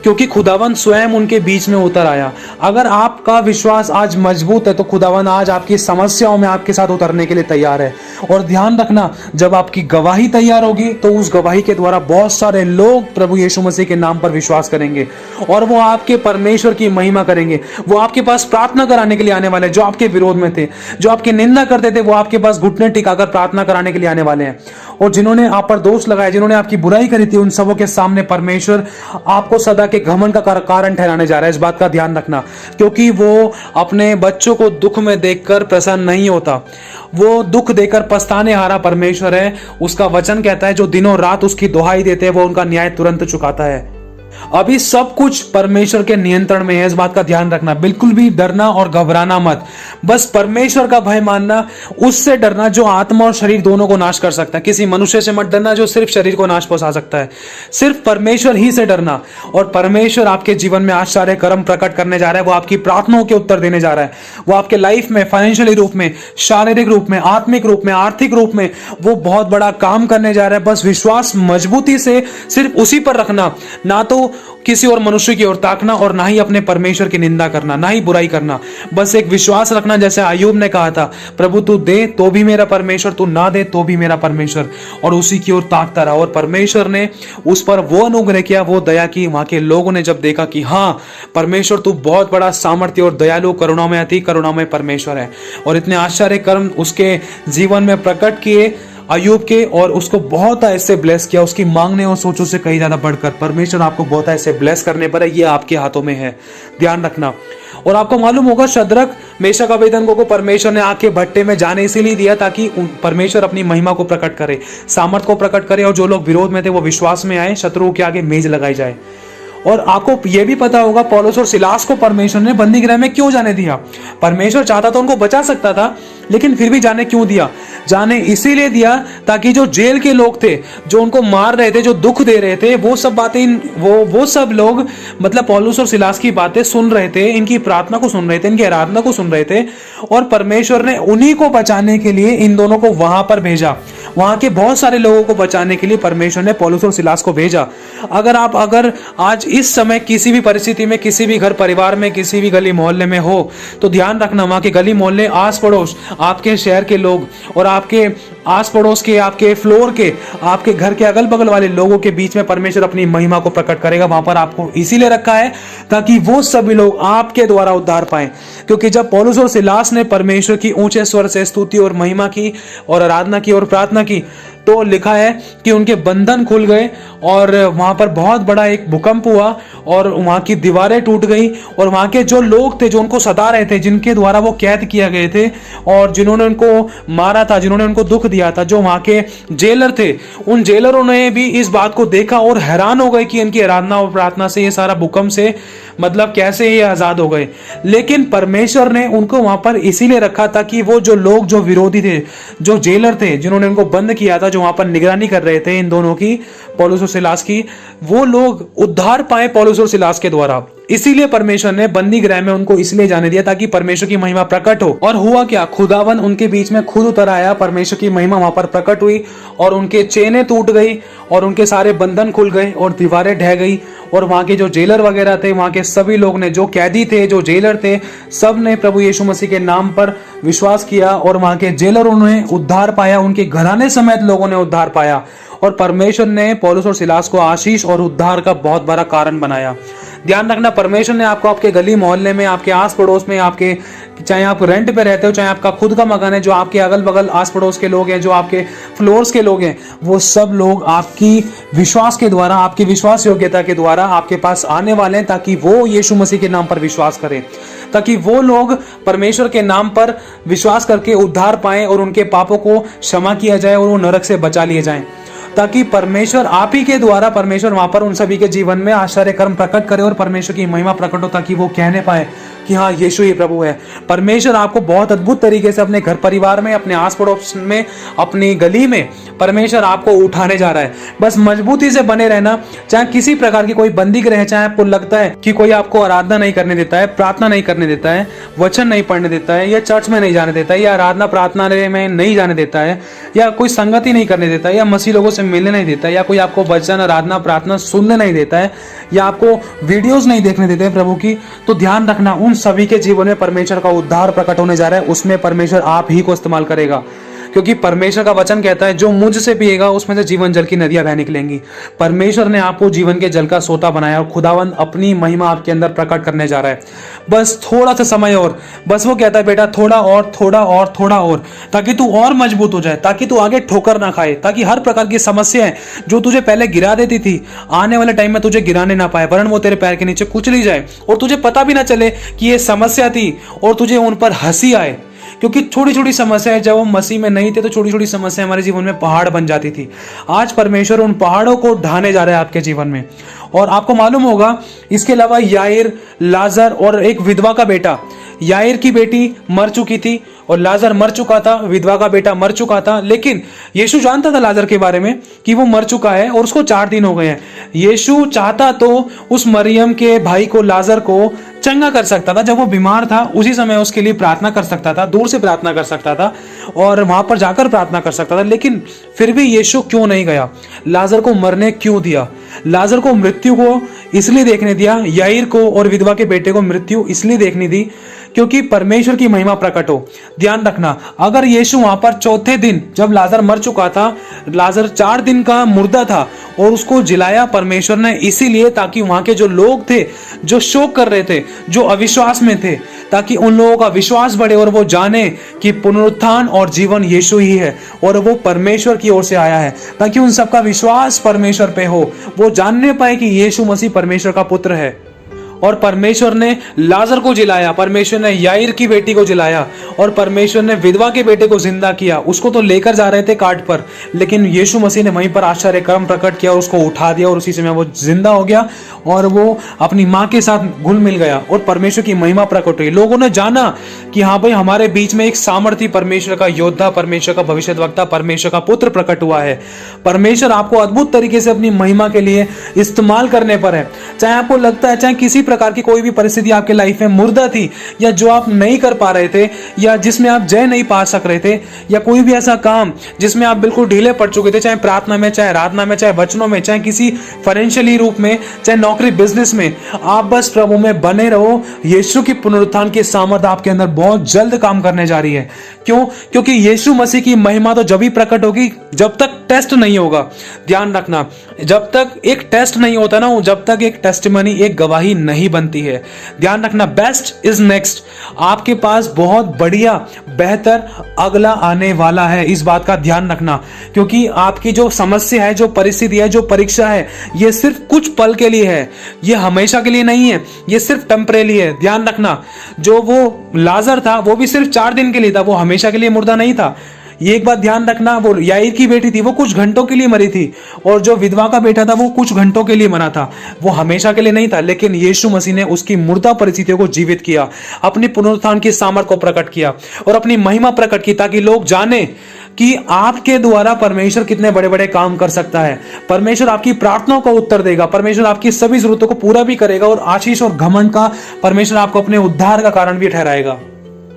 क्योंकि खुदावन स्वयं उनके बीच में उतर आया। अगर आपका विश्वास आज मजबूत है तो खुदावन आज आपकी समस्याओं में आपके साथ उतरने के लिए तैयार है। और ध्यान रखना, जब आपकी गवाही तैयार होगी तो उस गवाही के द्वारा बहुत सारे लोग प्रभु यीशु मसीह के नाम पर विश्वास करेंगे और वो आपके परमेश्वर की महिमा करेंगे। वो आपके पास प्रार्थना कराने के लिए आने वाले हैं, जो आपके विरोध में थे, जो आपकी निंदा करते थे, वो आपके पास घुटने टिकाकर प्रार्थना कराने के लिए आने वाले हैं। और जिन्होंने आप पर दोष लगाया, जिन्होंने आपकी बुराई करी थी, उन सबों के सामने परमेश्वर आपको सदा के घमंड का कारण ठहराने जा रहा है। इस बात का ध्यान रखना, क्योंकि वो अपने बच्चों को दुख में देखकर प्रसन्न नहीं होता, वो दुख देकर पछताने हारा परमेश्वर है। उसका वचन कहता है जो दिनों रात उसकी दुहाई देते हैं वो उनका न्याय तुरंत चुकाता है। अभी सब कुछ परमेश्वर के नियंत्रण में है, इस बात का ध्यान रखना। बिल्कुल भी डरना और घबराना मत, बस परमेश्वर का भय मानना। उससे डरना जो आत्मा और शरीर दोनों को नाश कर सकता है। किसी मनुष्य से मत डरना जो सिर्फ शरीर को नाश पहुंचा सकता है, सिर्फ परमेश्वर ही से डरना। और परमेश्वर आपके जीवन में आश्चर्य कर्म प्रकट करने जा रहा है। वो आपकी प्रार्थनाओं के उत्तर देने जा रहा है। वो आपके लाइफ में फाइनेंशियली रूप में, शारीरिक रूप में, आत्मिक रूप में, आर्थिक रूप में वो बहुत बड़ा काम करने जा रहा है। बस विश्वास मजबूती से सिर्फ उसी पर रखना, ना तो किसी और मनुष्य की ओर ताकना और ना ही अपने परमेश्वर की निंदा करना, ना ही बुराई करना। बस एक विश्वास रखना, जैसे अय्यूब ने कहा था, प्रभु तू दे तो भी मेरा परमेश्वर, तू ना दे तो भी मेरा परमेश्वर, और उसी की ओर ताकता रहा। और परमेश्वर ने उस पर वो अनुग्रह किया, वो दया की। वहां के लोगों ने जब देखा कि हाँ परमेश्वर तू बहुत बड़ा सामर्थ्य और दयालु, करुणामय, अति करुणामय परमेश्वर है, और इतने आश्चर्य कर्म उसके जीवन में प्रकट किए अय्यूब के, और उसको बहुत ऐसे ब्लेस किया, उसकी मांगने और सोचों से कहीं ज्यादा बढ़कर। परमेश्वर आपको बहुत ऐसे ब्लेस करने पर है, ये आपके हाथों में है, ध्यान रखना। और आपको मालूम होगा शद्रक, मेशक, अबेदनगो को परमेश्वर ने आग के भट्टे में जाने इसीलिए दिया ताकि परमेश्वर अपनी महिमा को प्रकट करे, सामर्थ को प्रकट करे, और जो लोग विरोध में थे वो विश्वास में आए, शत्रुओं के आगे मेज लगाई जाए। और आपको यह भी पता होगा पौलुस और सिलास को परमेश्वर ने बंदी गृह में क्यों जाने दिया। परमेश्वर चाहता तो उनको बचा सकता था, लेकिन फिर भी जाने क्यों दिया? जाने इसीलिए दिया ताकि जो जेल के लोग थे, जो उनको मार रहे थे, जो दुख दे रहे थे, वो सब बातें, वो सब लोग मतलब पौलुस और सिलास की बातें सुन रहे थे, इनकी प्रार्थना को सुन रहे थे, इनकी आराधना को सुन रहे थे, और परमेश्वर ने उन्हीं को बचाने के लिए इन दोनों को वहां पर भेजा। वहां के बहुत सारे लोगों को बचाने के लिए परमेश्वर ने पौलुस और सिलास को भेजा। अगर आज इस समय किसी भी परिस्थिति में, किसी भी घर परिवार में, किसी भी गली मोहल्ले में हो, तो ध्यान रखना वहां के गली मोहल्ले, आस पड़ोस, आपके शहर के लोग और आपके आस पड़ोस के, आपके फ्लोर के, आपके घर के अगल बगल वाले लोगों के बीच में परमेश्वर अपनी महिमा को प्रकट करेगा। वहां पर आपको इसीलिए रखा है ताकि वो सभी लोग आपके द्वारा उद्धार पाएं। क्योंकि जब पौलुस और सिलास ने परमेश्वर की ऊंचे स्वर से स्तुति और महिमा की और आराधना की और प्रार्थना की, तो लिखा है कि उनके बंधन खुल गए, और वहां पर बहुत बड़ा एक भूकंप हुआ, और वहां की दीवारें टूट गई, और वहां के जो लोग थे, जो उनको सता रहे थे, जिनके द्वारा वो कैद किया गए थे, और जिन्होंने उनको मारा था, जिन्होंने उनको दुख दिया था, जो वहां के जेलर थे, उन जेलरों ने भी इस बात को देखा और हैरान हो गए कि इनकी आराधना और प्रार्थना से, ये सारा भूकंप से मतलब कैसे ये आजाद हो गए। लेकिन परमेश्वर ने उनको वहां पर इसीलिए रखा था कि वो जो लोग, जो विरोधी थे, जो जेलर थे, जिन्होंने उनको बंद किया था, जो वहां पर निगरानी कर रहे थे इन दोनों की, पौलुस और सिलास की, वो लोग उद्धार पाए पौलुस और सिलास के द्वारा। इसीलिए परमेश्वर ने बंदी गृह में उनको इसलिए जाने दिया ताकि परमेश्वर की महिमा प्रकट हो। और हुआ क्या, खुदावन उनके बीच में खुद उतर आया, परमेश्वर की महिमा वहां पर प्रकट हुई, और उनके चेनें टूट गई, और उनके सारे बंधन खुल गए, और दीवारें ढह गई, और वहां के जो जेलर वगैरह थे, वहां के सभी लोग ने, जो कैदी थे, जो जेलर थे, सब ने प्रभु यीशु मसीह के नाम पर विश्वास किया, और वहां के जेलरों ने उद्धार पाया, उनके घराने समेत लोगों ने उद्धार पाया, और परमेश्वर ने पौलुस और सिलास को आशीष और उद्धार का बहुत बड़ा कारण बनाया। ध्यान रखना, परमेश्वर ने आपको आपके गली मोहल्ले में, आपके आस पड़ोस में, आपके, चाहे आप रेंट पे रहते हो, चाहे आपका खुद का मकान है, जो आपके अगल बगल आस पड़ोस के लोग हैं, जो आपके फ्लोर्स के लोग हैं, वो सब लोग आपकी विश्वास के द्वारा, आपकी विश्वास योग्यता के द्वारा आपके पास आने वाले हैं, ताकि वो यीशु मसीह के नाम पर विश्वास करें, ताकि वो लोग परमेश्वर के नाम पर विश्वास करके उद्धार पाएं, और उनके पापों को क्षमा किया जाए, और वो नरक से बचा लिए जाएं, ताकि परमेश्वर आप ही के द्वारा, परमेश्वर वहां पर उन सभी के जीवन में आश्चर्य कर्म प्रकट करे और परमेश्वर की महिमा प्रकट हो, ताकि वो कहने पाए कि हाँ यीशु ही प्रभु है। परमेश्वर आपको बहुत अद्भुत तरीके से अपने घर परिवार में, अपने आस पड़ोस में, अपनी गली में परमेश्वर आपको उठाने जा रहा है। बस मजबूती से बने रहना, चाहे किसी प्रकार की कोई बंदी गृह, चाहे आपको लगता है कि कोई आपको आराधना नहीं करने देता है, प्रार्थना नहीं करने देता है, वचन नहीं पढ़ने देता है, या चर्च में नहीं जाने देता है, या आराधना प्रार्थना में नहीं जाने देता है, या कोई संगति नहीं करने देता है, या मसीह लोगों से मिलने नहीं देता है, या कोई आपको वचन, आराधना, प्रार्थना सुनने नहीं देता है, या आपको वीडियोस नहीं देखने देते हैं प्रभु की, तो ध्यान रखना, उन सभी के जीवन में परमेश्वर का उद्धार प्रकट होने जा रहा है। उसमें परमेश्वर आप ही को इस्तेमाल करेगा, क्योंकि परमेश्वर का वचन कहता है जो मुझसे पिएगा उसमें से जीवन जल की नदियां बह निकलेंगी। परमेश्वर ने आपको जीवन के जल का सोता बनाया, और खुदावन अपनी महिमा आपके अंदर प्रकट करने जा रहा है। बस थोड़ा सा समय और, बस वो कहता है बेटा थोड़ा और, थोड़ा और, थोड़ा और, ताकि तू और मजबूत हो जाए, ताकि तू आगे ठोकर ना खाए, ताकि हर प्रकार की समस्याएं जो तुझे पहले गिरा देती थी, आने वाले टाइम में तुझे गिराने ना पाए, वरन वो तेरे पैर के नीचे कुचली जाए, और तुझे पता भी ना चले कि ये समस्या थी, और तुझे उन पर हंसी आए क्योंकि छोटी छोटी समस्याएं, जब हम मसीह में नहीं थे तो छोटी छोटी समस्याएं हमारे जीवन में पहाड़ बन जाती थी। आज परमेश्वर उन पहाड़ों को ढाने जा रहा है आपके जीवन में। और आपको मालूम होगा, इसके अलावा याईर, लाजर और एक विधवा का बेटा, याईर की बेटी मर चुकी थी और लाजर मर चुका था, विधवा का बेटा मर चुका था। लेकिन यीशु जानता था लाजर के बारे में कि वो मर चुका है और उसको 4 दिन हो गए हैं। यीशु चाहता तो उस मरियम के भाई को, लाजर को चंगा कर सकता था। जब वो बीमार था उसी समय उसके लिए प्रार्थना कर सकता था, दूर से प्रार्थना कर सकता था और वहां पर जाकर प्रार्थना कर सकता था। लेकिन फिर भी यीशु क्यों नहीं गया? लाजर को मरने क्यों दिया? लाजर को मृत्यु को इसलिए देखने दिया, याईर को और विधवा के बेटे को मृत्यु इसलिए देखने दी क्योंकि परमेश्वर की महिमा प्रकट हो। ध्यान रखना, अगर यीशु वहां पर चौथे दिन, जब लाजर मर चुका था, लाजर 4 दिन का मुर्दा था और उसको जिलाया परमेश्वर ने इसीलिए ताकि वहां के जो लोग थे, जो शोक कर रहे थे, जो अविश्वास में थे, ताकि उन लोगों का विश्वास बढ़े और वो जाने कि पुनरुत्थान और जीवन यीशु ही है और वो परमेश्वर की ओर से आया है, ताकि उन सबका विश्वास परमेश्वर पे हो, वो जानने पाए कि यीशु मसीह परमेश्वर का पुत्र है। और परमेश्वर ने लाजर को जिलाया, परमेश्वर ने याईर की बेटी को जिलाया और परमेश्वर ने विधवा के बेटे को जिंदा किया। उसको तो लेकर जा रहे थे काट पर, लेकिन यीशु मसीह ने वहीं पर आश्चर्य कर्म प्रकट किया और उसको उठा दिया और उसी समय वो जिंदा हो गया और वो अपनी माँ के साथ घुल मिल गया और परमेश्वर की महिमा प्रकट हुई। लोगों ने जाना कि हाँ भाई, हमारे बीच में एक सामर्थी परमेश्वर का योद्धा, परमेश्वर का भविष्यद्वक्ता, परमेश्वर का पुत्र प्रकट हुआ है। परमेश्वर आपको अद्भुत तरीके से अपनी महिमा के लिए इस्तेमाल करने पर है। चाहे आपको लगता है, चाहे किसी प्रकार की कोई भी परिस्थिति आपके लाइफ में मुर्दा थी या जो आप नहीं कर पा रहे थे या जिसमें आप जय नहीं पा सक रहे थे, या कोई भी ऐसा काम जिसमें आप बिल्कुल ढीले पड़ चुके थे, चाहे प्रार्थना में, चाहे आराधना में, चाहे वचनों में, चाहे किसी फाइनेंशियली रूप में, चाहे नौकरी बिजनेस में, आप बस प्रभु में बने रहो। यीशु की पुनरुत्थान की सामर्थ्य आपके अंदर बहुत जल्द काम करने जा रही है। क्यों? क्योंकि यीशु मसीह की महिमा तो जब ही प्रकट होगी जब तक टेस्ट नहीं होगा। ध्यान रखना, जब तक एक टेस्ट नहीं होता ना, जब तक एक टेस्टिमनी, एक गवाही नहीं बनती है। ध्यान रखना, बेस्ट इज नेक्स्ट। आपके पास बहुत बढ़िया, बेहतर अगला आने वाला है, इस बात का ध्यान रखना। क्योंकि आपकी जो समस्या है, जो परिस्थिति है, जो परीक्षा है, ये सिर्फ कुछ पल के लिए है, ये हमेशा के लिए नहीं है, ये सिर्फ टेम्परेरी है। ध्यान रखना, जो वो लाजर था वो भी सिर्फ 4 दिन के लिए था, वो हमेशा के लिए मुर्दा नहीं था। ये एक बात ध्यान रखना, वो याईर की बेटी थी, वो कुछ घंटों के लिए मरी थी और जो विधवा का बेटा था वो कुछ घंटों के लिए मरा था, वो हमेशा के लिए नहीं था। लेकिन यीशु मसीह ने उसकी मुर्दा परिस्थितियों को जीवित किया, अपनी पुनरुत्थान की सामर्थ को प्रकट किया और अपनी महिमा प्रकट की, ताकि लोग जाने कि आपके द्वारा परमेश्वर कितने बड़े बड़े काम कर सकता है। परमेश्वर आपकी प्रार्थनाओं का उत्तर देगा, परमेश्वर आपकी सभी जरूरतों को पूरा भी करेगा और आशीष और घमंड का परमेश्वर आपको अपने उद्धार का कारण भी ठहराएगा।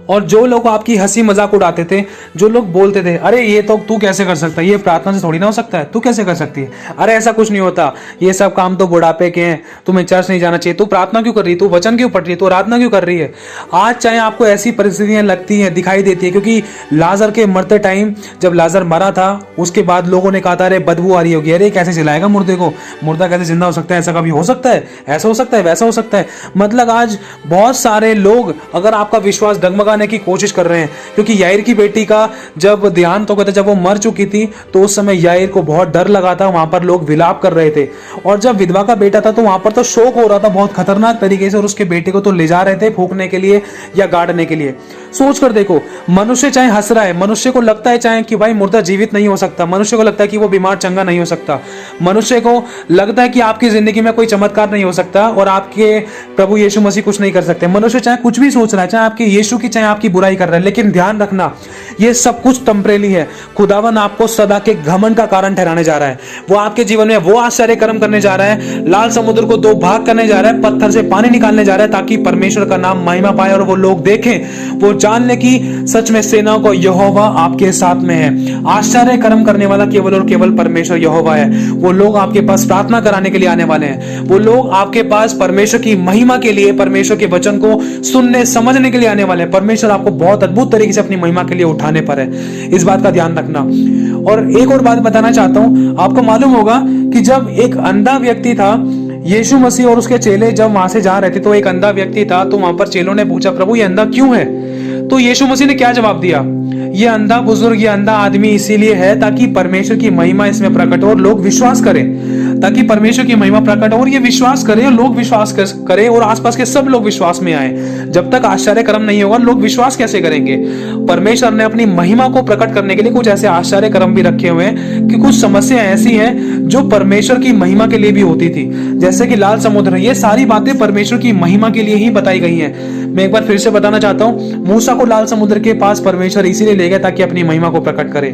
और जो लोग आपकी हंसी मजाक उड़ाते थे, जो लोग बोलते थे, अरे ये तो तू कैसे कर सकता है, ये प्रार्थना से थोड़ी ना हो सकता है, तू कैसे कर सकती है, अरे ऐसा कुछ नहीं होता, ये सब काम तो बुढ़ापे के हैं, तुम्हें चर्च नहीं जाना चाहिए, तू प्रार्थना क्यों कर रही है, तू वचन क्यों पढ़ रही है, तू आराधना क्यों कर रही है। आज चाहे आपको ऐसी परिस्थितियां लगती हैं, दिखाई देती है, क्योंकि लाजर के मरते टाइम जब लाजर मरा था उसके बाद लोगों ने कहा था, अरे बदबू आ रही होगी, अरे कैसे जलाएगा मुर्दे को, मुर्दा कैसे जिंदा हो सकता है, ऐसा कभी हो सकता है, ऐसा हो सकता है, वैसा हो सकता है। मतलब आज बहुत सारे लोग अगर आपका विश्वास डगमगाने की कोशिश कर रहे हैं, क्योंकि याईर की बेटी का जब देहांत हो गया था, जब वो मर चुकी थी, तो उस समय याईर को बहुत डर लगा था, वहां पर लोग विलाप कर रहे थे। और जब विधवा का बेटा था तो वहां पर तो शोक हो रहा था बहुत खतरनाक तरीके से, और उसके बेटे को तो ले जा रहे थे फूंकने के लिए या गाड़ने के लिए। सोच कर देखो, मनुष्य चाहे हंस रहा है, मनुष्य को लगता है चाहे कि भाई मुर्दा जीवित नहीं हो सकता, मनुष्य को लगता है कि वो बीमार चंगा नहीं हो सकता, मनुष्य को लगता है कि आपकी जिंदगी में कोई चमत्कार नहीं हो सकता और आपके प्रभु यीशु मसीह कुछ नहीं कर सकते। मनुष्य चाहे कुछ भी सोच रहा है, चाहे आपके यीशु की, चाहे आपकी बुराई कर रहा है, लेकिन ध्यान रखना, ये सब कुछ टेम्परेरी है। खुदावन आपको सदा के घमंड का कारण ठहराने जा रहा है। वो आपके जीवन में वो आश्चर्य कर्म करने जा रहा है, लाल समुद्र को 2 भाग करने जा रहा है, पत्थर से पानी निकालने जा रहा है, ताकि परमेश्वर का नाम महिमा पाए और वो लोग देखें, वो जान ले कि सच में सेनाओं को यहोवा आपके साथ में है। आश्चर्य कर्म करने वाला केवल और केवल परमेश्वर यहोवा है। वो लोग आपके पास प्रार्थना कराने के लिए आने वाले हैं, वो लोग आपके पास परमेश्वर की महिमा के लिए, परमेश्वर के वचन को सुनने समझने के लिए आने वाले हैं। परमेश्वर आपको बहुत अद्भुत तरीके से अपनी महिमा के लिए उठाने पर है, इस बात का ध्यान रखना। और एक और बात बताना चाहता हूं, आपको मालूम होगा कि जब एक अंधा व्यक्ति था, यीशु मसीह और उसके चेले जब वहां से जा रहे थे तो एक अंधा व्यक्ति था, तो वहां पर चेलों ने पूछा, प्रभु ये अंधा क्यों है? तो यीशु मसीह ने क्या जवाब दिया? ये अंधा बुजुर्ग, ये अंधा आदमी इसीलिए है ताकि परमेश्वर की महिमा इसमें प्रकट हो और लोग विश्वास करें। ताकि परमेश्वर की महिमा प्रकट हो और ये विश्वास करें और लोग विश्वास करें और आसपास के सब लोग विश्वास में आए। जब तक आश्चर्य कर्म नहीं होगा लोग विश्वास कैसे करेंगे? परमेश्वर ने अपनी महिमा को प्रकट करने के लिए कुछ ऐसे आश्चर्य कर्म भी रखे हुए हैं कि कुछ समस्या ऐसी हैं जो परमेश्वर की महिमा के लिए भी होती थी, जैसे कि लाल समुद्र। ये सारी बातें परमेश्वर की महिमा के लिए ही बताई गई हैं। मैं एक बार फिर से बताना चाहता हूं, मूसा को लाल समुद्र के पास परमेश्वर इसीलिए ले गया ताकि अपनी महिमा को प्रकट करे।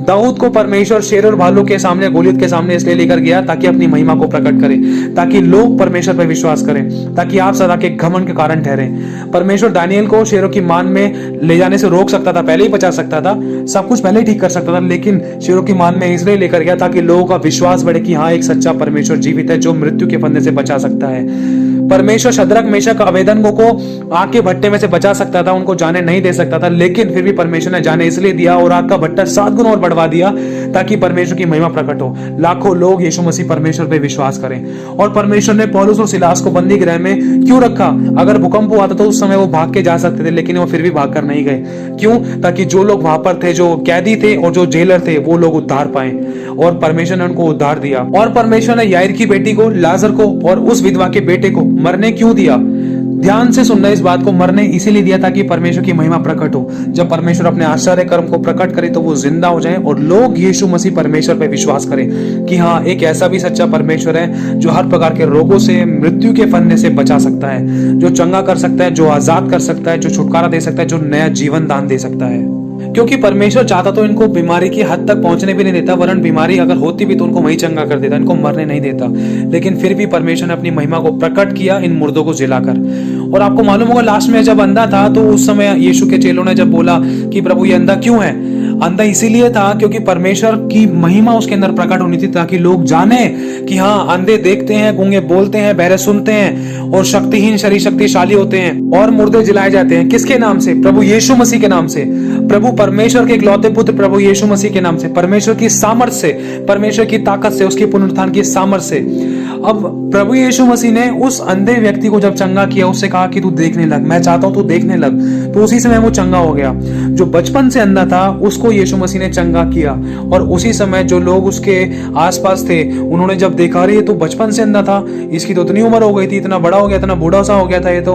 दाऊद को परमेश्वर शेर और भालू के सामने, गोलियत के सामने इसलिए लेकर गया ताकि अपनी महिमा को प्रकट करे, ताकि लोग परमेश्वर पर विश्वास करें, ताकि आप सदा के घमंड के कारण ठहरे। परमेश्वर दानियल को शेरों की मान में ले जाने से रोक सकता था, पहले ही बचा सकता था, सब कुछ पहले ही ठीक कर सकता था, लेकिन शेरों की मान में इसलिए लेकर गया ताकि लोगों का विश्वास बढ़े कि हाँ, एक सच्चा परमेश्वर जीवित है जो मृत्यु के फंदे से बचा सकता है। परमेश्वर शद्रक मेशक अबेदनगो को आग के भट्टे में से बचा सकता था, उनको जाने नहीं दे सकता था, लेकिन फिर भी परमेश्वर ने जाने इसलिए दिया और आग का भट्टा 7 गुना और बढ़वा दिया ताकि परमेश्वर की महिमा प्रकट हो। लाखों लोग यीशु मसीह परमेश्वर पे विश्वास करें। और परमेश्वर ने पौलुस और सिलास को बंदी गृह में क्यों रखा? अगर भूकंप हुआ था तो उस समय वो भाग के जा सकते थे, लेकिन वो फिर भी भाग कर नहीं गए। क्यों? ताकि जो लोग वहां पर थे, जो कैदी थे और जो जेलर थे, वो लोग उद्धार पाए और परमेश्वर ने उनको उद्धार दिया। और परमेश्वर ने याईर की बेटी को, लाजर को और उस विधवा के बेटे को मरने क्यों दिया? ध्यान से सुनना इस बात को, मरने इसीलिए दिया ताकि परमेश्वर की महिमा प्रकट हो। जब परमेश्वर अपने आश्चर्य कर्म को प्रकट करे तो वो जिंदा हो जाए और लोग यीशु मसीह परमेश्वर पे विश्वास करें कि हाँ, एक ऐसा भी सच्चा परमेश्वर है जो हर प्रकार के रोगों से, मृत्यु के फंदे से बचा सकता है, जो चंगा कर सकता है, जो आजाद कर सकता है, जो छुटकारा दे सकता है, जो नया जीवन दान दे सकता है। क्योंकि परमेश्वर चाहता तो इनको बीमारी की हद तक पहुंचने भी नहीं देता, वरन बीमारी अगर होती भी तो उनको वहीं चंगा कर देता, इनको मरने नहीं देता। लेकिन फिर भी परमेश्वर ने अपनी महिमा को प्रकट किया इन मुर्दों को जिलाकर। और आपको मालूम होगा, लास्ट में जब अंधा था तो उस समय यीशु के चेलों ने जब बोला कि प्रभु ये अंधा क्यों है? अंधा इसीलिए था क्योंकि परमेश्वर की महिमा उसके अंदर प्रकट होनी थी, ताकि लोग जाने कि हाँ, अंधे देखते हैं, गूंगे बोलते हैं, बहरे सुनते हैं और शक्तिहीन शरीर शक्तिशाली होते हैं और मुर्दे जिलाए जाते हैं। किसके नाम से? प्रभु यीशु मसीह के नाम से। प्रभु परमेश्वर के इकलौते पुत्र प्रभु यीशु मसीह के नाम से, परमेश्वर की सामर्थ से, परमेश्वर की ताकत से, उसकी पुनरुत्थान की सामर्थ से। अब प्रभु यीशु मसीह ने उस अंधे व्यक्ति को जब चंगा किया, उससे कहा कि तू देखने लग, मैं चाहता हूं तू देखने लग, तो उसी समय वो चंगा हो गया। जो बचपन से अंधा था उसको यीशु मसीह ने चंगा किया और उसी समय जो लोग उसके आसपास थे उन्होंने जब देखा, अरे ये तो बचपन से अंधा था, इसकी तो इतनी उम्र हो गई थी, इतना बड़ा हो गया, इतना बूढ़ा सा हो गया था ये तो,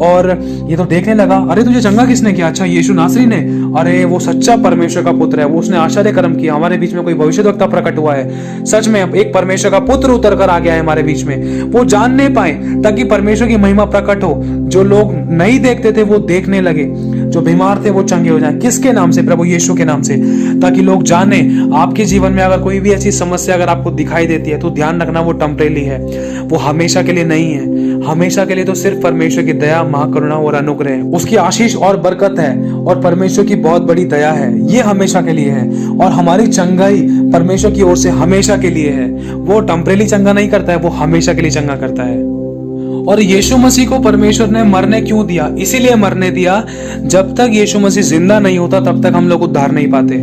और ये तो देखने लगा। अरे तुझे चंगा किसने किया? अच्छा, यीशु नासरी ने। अरे वो सच्चा परमेश्वर का पुत्र है, वो उसने आश्चर्य कर्म किया, हमारे बीच में कोई भविष्यद्वक्ता प्रकट हुआ है, सच में एक परमेश्वर का पुत्र उतर कर आ गया है हमारे बीच में। वो जानने पाए ताकि परमेश्वर की महिमा प्रकट हो। जो लोग नहीं देखते थे वो देखने लगे, जो बीमार थे वो चंगे हो जाएं। किसके नाम से? प्रभु यीशु के नाम से। ताकि लोग जाने आपके जीवन में अगर कोई भी ऐसी समस्या अगर आपको दिखाई देती है तो ध्यान रखना वो टेम्परेरी है, वो हमेशा के लिए नहीं है। हमेशा के लिए तो सिर्फ परमेश्वर की दया, महाकरुणा और अनुग्रह, उसकी आशीष और बरकत है और परमेश्वर की बहुत बड़ी दया है, ये हमेशा के लिए है। और हमारी चंगाई परमेश्वर की ओर से हमेशा के लिए है। वो टेम्परेरी चंगा नहीं करता है, वो हमेशा के लिए चंगा करता है। और यीशु मसीह को परमेश्वर ने मरने क्यों दिया? इसीलिए मरने दिया, जब तक यीशु मसीह जिंदा नहीं होता तब तक हम लोग उद्धार नहीं पाते।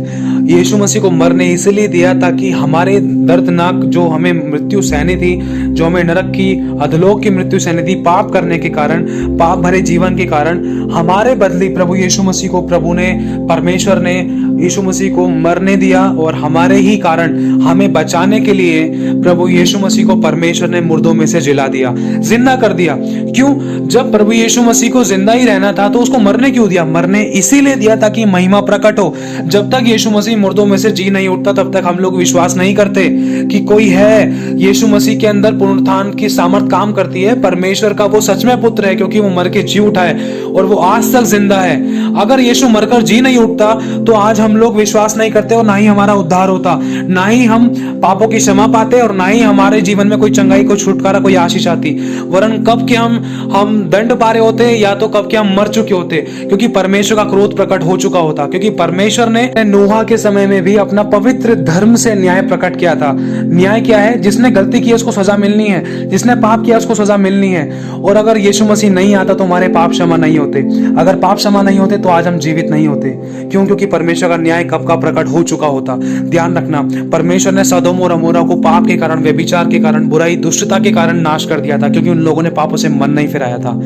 यीशु मसीह को मरने इसलिए दिया ताकि हमारे दर्दनाक, जो हमें मृत्यु सहनी थी, जो हमें नरक की, अधलोक की मृत्यु सहनी थी, पाप करने के कारण, पाप भरे जीवन के कारण, हमारे बदले प्रभु यीशु मसीह को, प्रभु ने, परमेश्वर ने यीशु मसीह को मरने दिया और हमारे ही कारण हमें बचाने के लिए प्रभु यीशु मसीह को परमेश्वर ने मुर्दों में से जिला दिया, जिंदा कर दिया। क्यों? जब प्रभु यीशु मसीह को जिंदा ही रहना था तो उसको मरने क्यों दिया? मरने इसीलिए दिया ताकि महिमा प्रकट हो। जब तक यीशु मसीह मुर्दों में से जी नहीं उठता तब तक हम लोग विश्वास नहीं करते कि कोई है। यीशु मसीह के अंदर पुनरुत्थान की सामर्थ काम करती है। परमेश्वर का वो सच में पुत्र है क्योंकि वो मर के जी उठा है और वो आज तक जिंदा है। अगर यीशु मरकर जी नहीं उठता तो आज हम लोग विश्वास नहीं करते और ना ही हमारा उद्धार होता, ना ही हम पापों की क्षमा पाते और ना ही हमारे जीवन में कोई चंगाई, कोई छुटकारा, कोई आशीष आती। वरन कब के हम दंड पा रहे होते या तो कब के हम मर चुके होते, क्योंकि परमेश्वर का क्रोध प्रकट हो चुका होता। क्योंकि परमेश्वर ने नूहा के समय में भी अपना पवित्र धर्म से न्याय प्रकट किया था। न्याय क्या है? जिसने गलती की उसको सजा मिलनी है, जिसने पाप किया उसको सजा मिलनी है। और अगर यीशु मसीह नहीं आता तो हमारे पाप क्षमा नहीं होते। अगर पाप क्षमा नहीं होते तो आज हम जीवित नहीं होते। क्यों? क्योंकि परमेश्वर का न्याय कब का प्रकट हो चुका होता। ध्यान रखना, परमेश्वर ने सदोम और अमोरा को पाप के कारण, व्यभिचार के कारण, बुराई दुष्टता के कारण नाश कर दिया था, क्योंकि उन लोगों ने पापों से मन नहीं फिराया था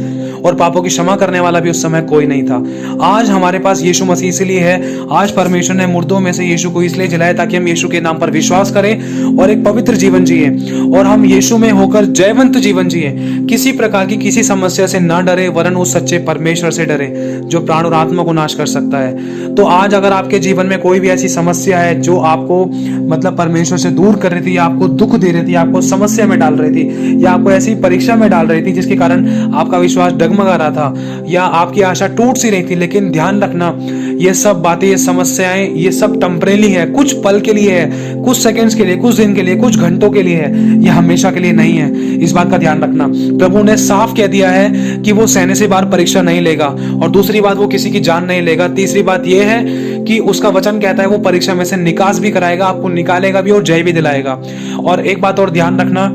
और पापों की क्षमा करने वाला भी उस समय कोई नहीं था। आज हमारे पास यीशु मसीह इसलिए है, आज परमेश्वर ने मुर्दों में से यीशु को इसलिए जिलाया ताकि हम यीशु के नाम पर विश्वास करें और एक पवित्र जीवन जिए और हम यीशु में होकर जयवंत जीवन जिए। किसी प्रकार की किसी समस्या से ना डरे, वरन उस सच्चे परमेश्वर से डरे जो प्राण और आत्मा को नाश कर सकता है। तो आज अगर आपके जीवन में कोई भी ऐसी समस्या है जो आपको मतलब परमेश्वर से दूर कर रही थी, या आपको दुख दे रही थी, आपको समस्या में डाल रही थी, या आपको ऐसी परीक्षा में डाल रही थी जिसके कारण आपका विश्वास डगमगा रहा था, या आपकी आशा टूट सी रही थी, लेकिन ध्यान रखना, ये सब बातें, ये समस्याएं, ये सब टेम्परेरी है, कुछ पल के लिए है, कुछ सेकंड्स के लिए, कुछ दिन के लिए, कुछ घंटों के लिए है, ये हमेशा के लिए नहीं है। इस बात का ध्यान रखना। प्रभु ने साफ कह दिया है कि वो सहने से बाहर परीक्षा नहीं लेगा, और दूसरी बात, वो किसी की जान नहीं लेगा। तीसरी बात यह है कि उसका वचन कहता है वो परीक्षा में से निकास भी कराएगा, आपको निकालेगा भी और जय भी दिलाएगा। और एक बात और ध्यान रखना,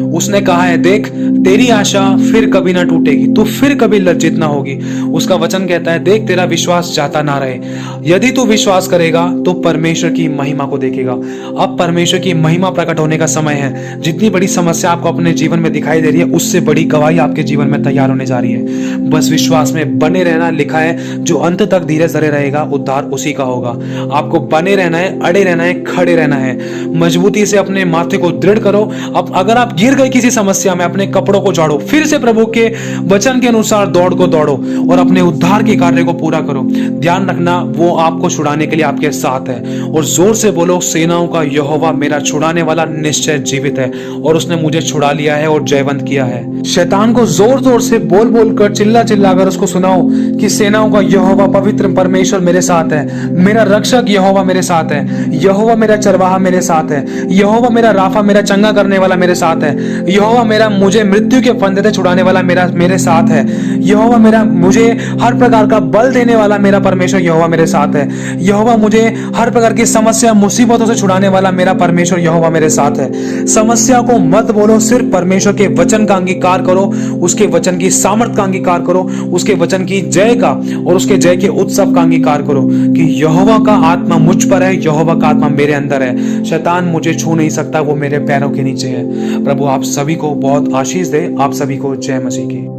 उसने कहा है, देख तेरी आशा फिर कभी ना टूटेगी, तू फिर कभी लज्जित ना होगी। उसका वचन कहता है, देख तेरा विश्वास जाता ना रहे। यदि तू विश्वास करेगा तो परमेश्वर की महिमा को देखेगा। अब परमेश्वर की महिमा प्रकट होने का समय है। जितनी बड़ी समस्या आपको अपने जीवन में दिखाई दे रही है, उससे बड़ी गवाही आपके जीवन में तैयार होने जा रही है। बस विश्वास में बने रहना लिखा है, जो अंत तक धीरज धरे रहेगा उद्धार उसी का होगा। आपको बने रहना है, अड़े रहना है, खड़े रहना है। मजबूती से अपने माथे को दृढ़ करो। अब अगर आप गिर गए किसी समस्या में, अपने कपड़ों को झाड़ो, फिर से प्रभु के वचन के अनुसार दौड़ को दौड़ो और अपने उद्धार के कार्य को पूरा करो। ध्यान रखना, वो आपको छुड़ाने के लिए आपके साथ है। और जोर से बोलो, सेनाओं का यहोवा मेरा छुड़ाने वाला निश्चय जीवित है और उसने मुझे छुड़ा लिया है और जयवंत किया है। शैतान को जोर जोर से बोल बोल कर, चिल्ला चिल्ला कर उसको सुनाओ कि सेनाओं का यहोवा पवित्र परमेश्वर मेरे साथ है, मेरा रक्षक यहोवा मेरे साथ है, यहोवा मेरा चरवाहा मेरे साथ है, यहोवा मेरा राफा, मेरा चंगा करने वाला मेरे साथ है, यहोवा मेरा मुझे मृत्यु के फंदे से छुड़ाने वाला मेरे साथ है, यहोवा मेरा मुझे हर प्रकार का बल देने वाला मेरा परमेश्वर यहोवा मेरे साथ है, यहोवा मुझे हर प्रकार की समस्या मुसीबतों से छुड़ाने वाला मेरा परमेश्वर यहोवा मेरे साथ है। समस्या को मत बोलो, सिर्फ परमेश्वर के वचन का अंगीकार करो, उसके वचन की सामर्थ का अंगीकार करो, उसके वचन की जय का और उसके जय के उत्सव का अंगीकार करो कि यहोवा का आत्मा मुझ पर है, यहोवा का आत्मा मेरे अंदर है। शैतान मुझे छू नहीं सकता, वो मेरे पैरों के नीचे है। प्रभु आप सभी को बहुत आशीष दे। आप सभी को जय मसीह की।